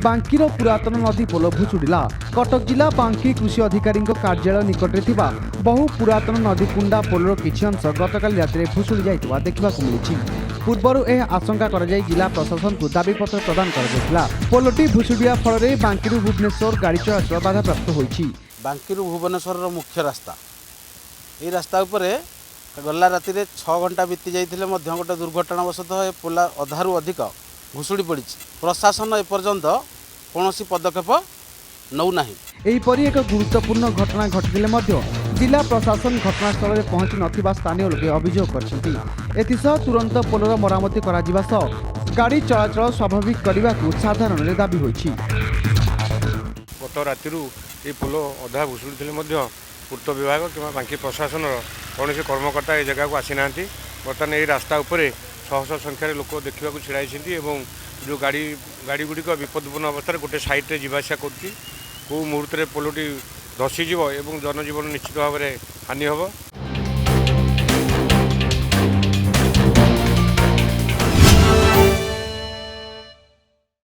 बांकीर पुरातन नदी पोल भुशुड़ा। कटक जिला बांकी कृषि अधिकारी कार्यालय निकट में बहु पुरातन नदीकुंडा पोलर किछि अंश गतकाली राति में भुशुड़ी जाइतिबा देखिबाकु मिलिछि। पूर्व यह आशंका जिला प्रशासन को दाबीपत्र प्रदान कर पोलटी भुशुड़िया फल बांकी भुवनेश्वर गाड़ी चलाचल बाधाप्राप्त होइछि। बांकी भुवनेश्वर मुख्य रास्ता ये रास्ता उपरे गला राति 6 घंटा बीती जाइथिले मध्य गोटे दुर्घटनावशतः पोला अधारू अधिक भुशुड़ी पड़ी। प्रशासन एपर्यंत कौन पदक्षेप नौ नाही। एहीपरि एक गुरुत्वपूर्ण घटना घटिले जिला प्रशासन घटनास्थल में पहुंची नथिबा स्थानीय लोके अभियोग करछन्ति। एथिसह तुरंत पोलर मरामती कराजिबा सह गाड़ी चलाचल स्वाभाविक करने को साधारण दाबी होइछि। गत राति ये पोल अधा भुशुड़ी पूर्त विभाग कि बांकी प्रशासन कौन कर्मकर्ता ये जगह को आसी ना। बर्तमान ये रास्ता उपरे शह शह संख्यार लोक देखा छिड़ा जो गाड़ी गुड़िक विपदपूर्ण अवस्था गोटे साइड्रे जावासा कर मुहूर्त पोलटी धसीज और जनजीवन निश्चित भाव में हानि हम।